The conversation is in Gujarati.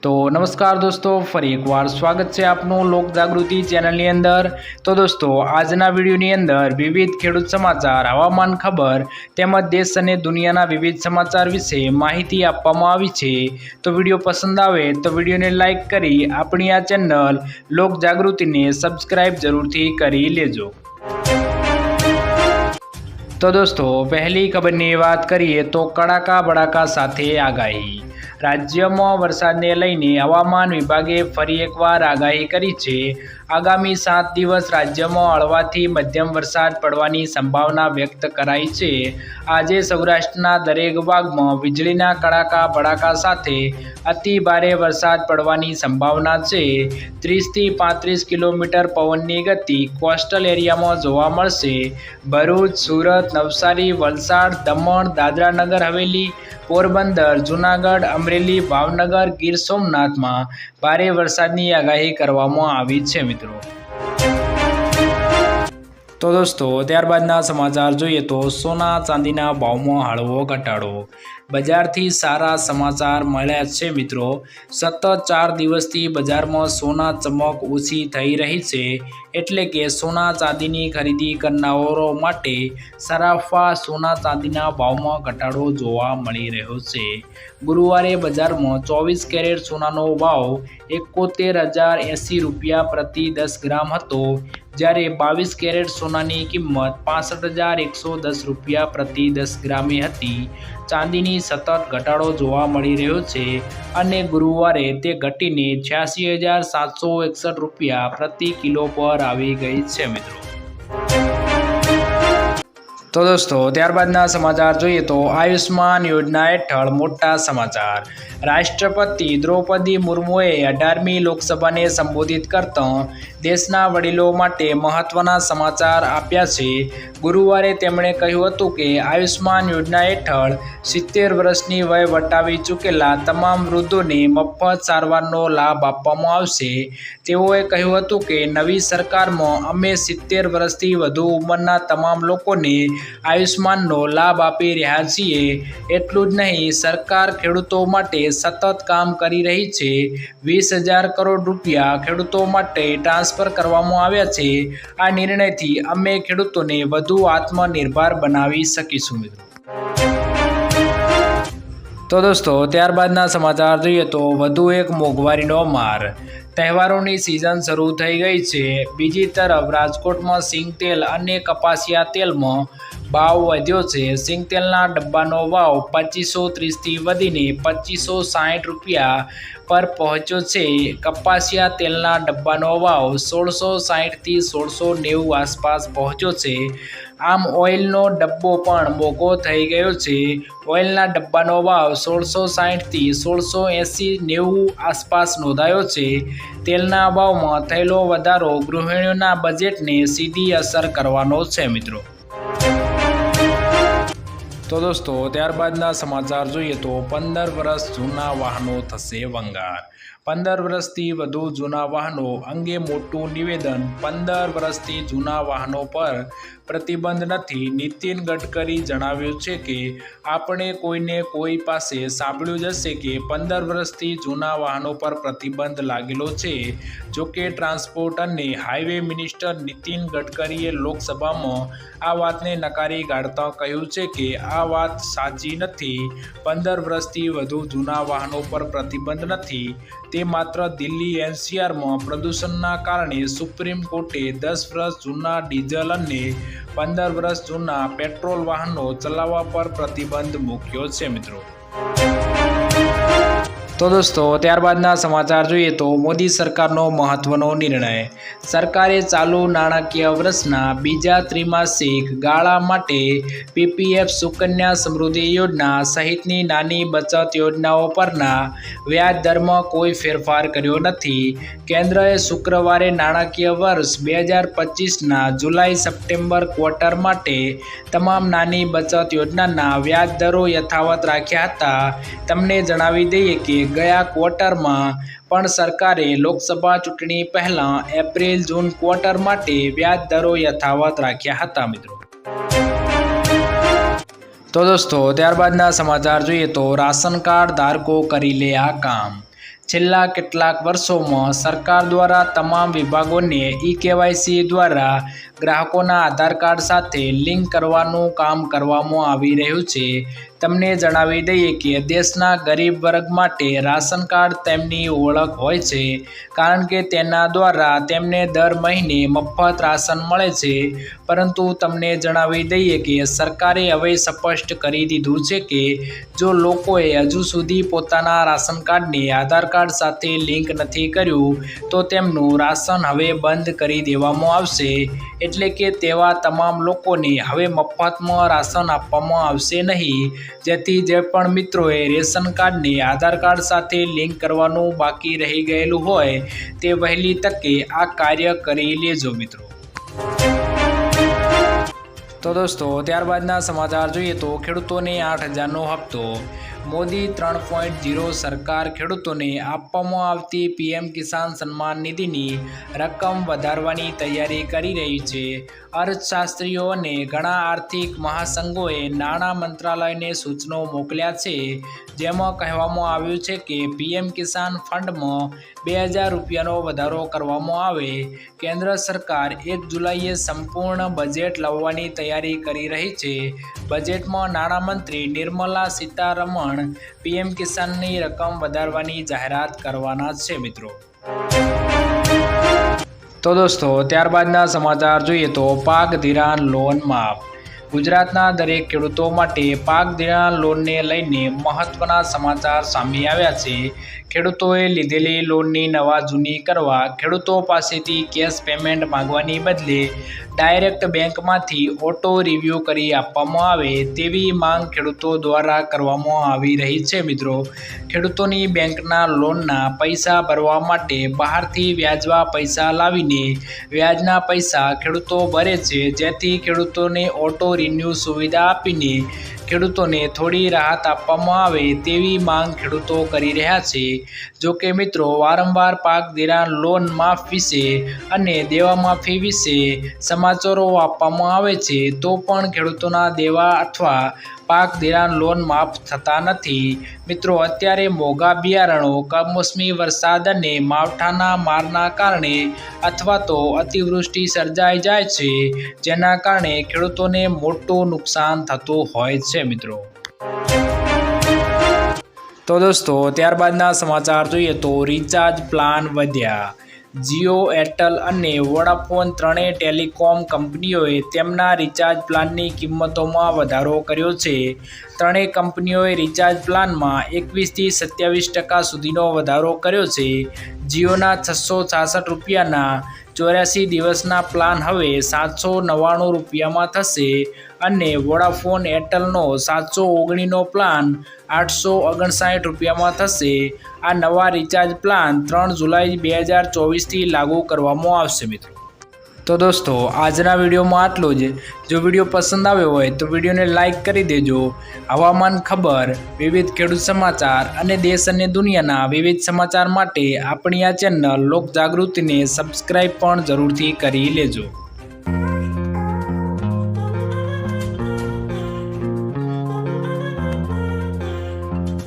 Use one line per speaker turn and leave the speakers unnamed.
तो नमस्कार दोस्तों, फरी एक बार स्वागत है आपનું લોક જાગૃતિ ચેનલની અંદર। તો દોસ્તો, આજના વિડીયોની અંદર વિવિધ ખેડૂત સમાચાર, હવામાન ખબર તેમજ દેશ અને દુનિયાના વિવિધ સમાચાર વિશે માહિતી આપવામાં આવી છે। તો વિડીયો પસંદ આવે તો વિડીયોને લાઇક કરી આપણી આ ચેનલ લોક જાગૃતિને સબસ્ક્રાઇબ જરૂરથી કરી લેજો। तो दोस्तों, पहली खबरनी बात करिए तो कड़ाका बड़ाका साथे आगाही। राज्य में वरसाद ने लईने हवामान विभागे फरी एकवार आगाही करी छे। आगामी 7 दिवस राज्य में हळवाथी मध्यम वरसाद पड़वानी संभावना व्यक्त कराई छे। आजे सौराष्ट्रना दरेक भाग में वीजळीना कड़ाका बड़ाका साथे अति भारे वरसाद पड़वानी संभावना छे। 30 થી 35 किलोमीटर पवननी गति कोस्टल एरिया में जोवा मळशे। भरूच, सूरत, नवसारी, वलसाड, दमण, दादरा नगर हवेली, पोरबंदर, जूनागढ़, अमरेली, भावनगर, गीर सोमनाथ में भारे वरसादनी आगाही करवामां आवी छे मित्रों। तो दोस्तों, त्यारबादना समाचार जोईए तो सोना चांदीना भावमां हळवो घटाडो। बजारथी सारा समाचार मळ्या छे मित्रों। सतत 4 दिवसथी बजारमां सोना चमक ओછી થઈ રહી છે, એટલે કે સોના ચાંદીની ખરીદી કરનારો માટે સરાફા સોના ચાંદીના ભાવમાં ઘટાડો જોવા મળી રહ્યો છે। ગુરુવારે બજારમાં 24 કેરેટ સોનાનો ભાવ 71,080 રૂપિયા પ્રતિ 10 ગ્રામ હતો, જ્યારે 22 કેરેટ સોનાની કિંમત 65,110 રૂપિયા પ્રતિ 10 ગ્રામે હતી। ચાંદીની સતત ઘટાડો જોવા મળી રહ્યો છે અને ગુરુવારે તે ઘટીને 86,761 રૂપિયા પ્રતિ કિલો પર આવી ગઈ છે મિત્રો। तो दोस्तों, त्यारबादना समाचार जोईए तो आयुष्मान योजना हेठळ मोटा समाचार। राष्ट्रपति द्रौपदी मुर्मुए 18મી લોકસભાને संबोधित करता देशना वडीलो माटे महत्वना समाचार आप्या छे। गुरुवारे तेमणे कह्युं हतुं के आयुष्मान योजना हेठळ 70 वर्षनी वय वटावी चूकेला तमाम वृद्धोने मफत सारवारनो लाभ आपवामां आवशे। तेओए कह्युं हतुं के नवी सरकारमां अमे 70 वर्षथी वधु उंमરના તમામ લોકોને आयुष्मानનો લાભ આપી રહ્યા છીએ। એટલું જ નહીં, સરકાર ખેડૂતો માટે સતત કામ કરી રહી છે। 20,000 કરોડ રૂપિયા ખેડૂતો માટે ટ્રાન્સફર કરવામાં આવ્યા છે। આ નિર્ણયથી અમે ખેડૂતોને વધુ આત્મનિર્ભર બનાવી શકીશું મિત્રો। तो दोस्तों, त्यारबादना समाचार जोईए तो વધુ એક મોંઘવારીનો માર। તહેવારોની સિઝન શરૂ થઈ ગઈ છે। બીજી તરફ રાજકોટમાં સિંગ તેલ અને કપાસિયા તેલમાં ભાવ વધ્યો છે। સિંગ તેલના ડબ્બાનો ભાવ 2530થી વધીને 2560 રૂપિયા પર પહોંચ્યો છે। કપાસિયા તેલના ડબ્બાનો ભાવ 1660થી 1690 આસપાસ પહોંચ્યો છે। આમ ઓઇલનો ડબ્બો પણ મોંઘો થઈ ગયો છે। ઓઇલના ડબ્બાનો ભાવ 1660થી 1680-90 આસપાસ નોંધાયો છે। તેલના ભાવમાં થયેલો વધારો ગૃહિણીઓના બજેટને સીધી અસર કરવાનો છે મિત્રો। तो दोस्तों, त्यारबादना समाचार जोईए तो 15 वर्ष जूना वाहनों थशे वंगार। 15 वर्षथी वधु जूना वाहनों अंगे मोटुं निवेदन। 15 वर्षथी जूना वाहनों पर प्रतिबंध नहीं। नितिन गडकरी जणाव्युं छे के आपणे कोईने कोई पासे सांभळ्युं ज हशे के 15 वर्षथी जूना वाहनों पर प्रतिबंध लागेलो छे। जो कि ट्रांसपोर्ट अने हाईवे मिनिस्टर नितिन गडकरीए लोकसभामां आ वातने नकारी काढता कह्युं छे के आ वात साची नथी। 15 वर्षथी वधु जूना वाहनों पर प्रतिबंध नहीं। ते मात्र दिल्ही एनसीआर में प्रदूषणना कारणे सुप्रीम कोर्टे 10 वर्ष जूना डीजल अने 15 वर्ष जूना पेट्रोल वाहनों चलाववा पर प्रतिबंध मूक्यो छे मित्रों। तो दोस्तों, त्यारबादना समाचार जोईए तो मोदी सरकारनो महत्वनो निर्णय। सरकारे चालू नाણાકીય વર્ષના બીજા ત્રિમાસિક ગાળા માટે પીપીએફ, સુકન્યા સમૃદ્ધિ યોજના સહિતની નાની બચત યોજનાઓ પરના વ્યાજ દરમાં કોઈ ફેરફાર કર્યો નથી। કેન્દ્રએ શુક્રવારે નાણાકીય વર્ષ 2025ના જુલાઈ-સપ્ટેમ્બર ક્વાર્ટર માટે તમામ નાની બચત યોજનાના વ્યાજ દરો યથાવત રાખ્યા હતા। તમને જણાવી દઈએ કે ગયા ક્વાર્ટરમાં પણ સરકારે લોકસભા ચૂંટણી પહેલા એપ્રિલ-જૂન ક્વાર્ટર માટે વ્યાજ દરો યથાવત રાખ્યા હતા મિત્રો। तो दोस्तों, त्यारबादना समाचार जोईए तो राशन कार्ड धारको करी ले आ काम। છેલ્લા કેટલાક વર્ષોમાં સરકાર દ્વારા તમામ વિભાગોને ઈ-કેવાયસી દ્વારા ગ્રાહકોના આધાર કાર્ડ સાથે લિંક કરવાનું કામ કરવામાં આવી રહ્યું છે। તમને જણાવી દઈએ કે દેશના ગરીબ વર્ગ માટે રાશન કાર્ડ તેમની ઓળખ હોય છે, કારણ કે તેના દ્વારા તેમને દર મહિને મફત રાશન મળે છે। પરંતુ તમને જણાવી દઈએ કે સરકારે હવે સ્પષ્ટ કરી દીધું છે કે જો લોકોએ હજુ સુધી પોતાના રાશન કાર્ડને આધાર કાર્ડ સાથે લિંક નથી કર્યું તો તેમનું રાશન હવે બંધ કરી દેવામાં આવશે। એટલે કે તેવા તમામ લોકોને હવે મફતમાં રાશન આપવામાં આવશે નહીં। જેથી જે પણ મિત્રોએ રેશન કાર્ડને આધાર કાર્ડ સાથે લિંક કરવાનું બાકી રહી ગયેલું હોય તે વહેલી તકે આ કાર્ય કરી લેજો મિત્રો। તો દોસ્તો ત્યારબાદના સમાચાર જોઈએ તો ખેડૂતોને 8,000નો હપ્તો। મોદી 3.0 સરકાર ખેડૂતોને આપવામાં આવતી પીએમ કિસાન સન્માન નિધિની રકમ વધારવાની તૈયારી કરી રહી છે। અર્થશાસ્ત્રીઓ અને ઘણા આર્થિક મહાસંઘોએ નાણાં મંત્રાલયને સૂચનો મોકલ્યા છે, જેમાં કહેવામાં આવ્યું છે કે પીએમ કિસાન ફંડમાં 2,000 રૂપિયાનો વધારો કરવામાં આવે। કેન્દ્ર સરકાર 1 જુલાઈએ સંપૂર્ણ બજેટ લાવવાની તૈયારી કરી રહી છે। બજેટમાં નાણામંત્રી નિર્મલા સીતારમણ પીએમ કિસાનની રકમ વધારવાની જાહેરાત કરવાના છે મિત્રો। તો દોસ્તો ત્યારબાદના સમાચાર જોઈએ તો પાક ધિરાણ લોન માફ। ગુજરાતના દરેક ખેડૂતો માટે પાક ધિરાણ લોનને લઈને મહત્વના સમાચાર સામે આવ્યા છે। ખેડૂતોએ લીધેલી લોનની નવા જૂની કરવા ખેડૂતો પાસેથી કેશ પેમેન્ટ માંગવાની બદલે ડાયરેક્ટ બેંકમાંથી ઓટો રિવ્યૂ કરી આપવામાં આવે તેવી માંગ ખેડૂતો દ્વારા કરવામાં આવી રહી છે મિત્રો। ખેડૂતોની બેંકના લોનના પૈસા ભરવા માટે બહારથી વ્યાજવા પૈસા લાવીને વ્યાજના પૈસા ખેડૂતો ભરે છે, જેથી ખેડૂતોને ઓટો રિન્યૂ સુવિધા આપીને ખેડૂતોને થોડી રાહત આપવામાં આવે તેવી માંગ ખેડૂતો કરી રહ્યા છે। જો કે મિત્રો વારંવાર પાક ધિરાણ લોન માફ વિશે અને દેવા માફી વિશે સમાચારો આપવામાં આવે છે, તો પણ ખેડૂતોના દેવા અથવા પાક ધિરાણ લોન માફ થતા નથી। મિત્રો અત્યારે મોંઘા બિયારણો, કમોસમી વરસાદ અને માવઠાના મારના કારણે અથવા તો અતિવૃષ્ટિ સર્જાઈ જાય છે, જેના કારણે ખેડૂતોને મોટું નુકસાન થતું હોય છે મિત્રો। તો દોસ્તો ત્યારબાદના સમાચાર જોઈએ તો રિચાર્જ પ્લાન વધ્યા। જીઓ, એરટેલ અને વોડાફોન ત્રણેય ટેલિકોમ કંપનીઓએ તેમના રિચાર્જ પ્લાનની કિંમતોમાં વધારો કર્યો છે। ત્રણેય કંપનીઓએ રિચાર્જ પ્લાનમાં 21થી 27% સુધીનો વધારો કર્યો છે। જીઓના 666 રૂપિયાના 84 દિવસના પ્લાન હવે 799 રૂપિયામાં થશે અને વોડાફોન એરટેલનો 719નો પ્લાન 859 રૂપિયામાં થશે। આ નવા રિચાર્જ પ્લાન 3 જુલાઈ 2024થી લાગુ કરવામાં આવશે મિત્રો। તો દોસ્તો આજના વિડીયોમાં આટલું જ। જો વિડીયો પસંદ આવ્યો હોય તો વિડીયોને લાઇક કરી દેજો। હવામાન ખબર, વિવિધ ખેડૂત સમાચાર અને દેશ અને દુનિયાના વિવિધ સમાચાર માટે આપણી આ ચેનલ લોક જાગૃતિને સબસ્ક્રાઈબ પણ જરૂરથી કરી લેજો।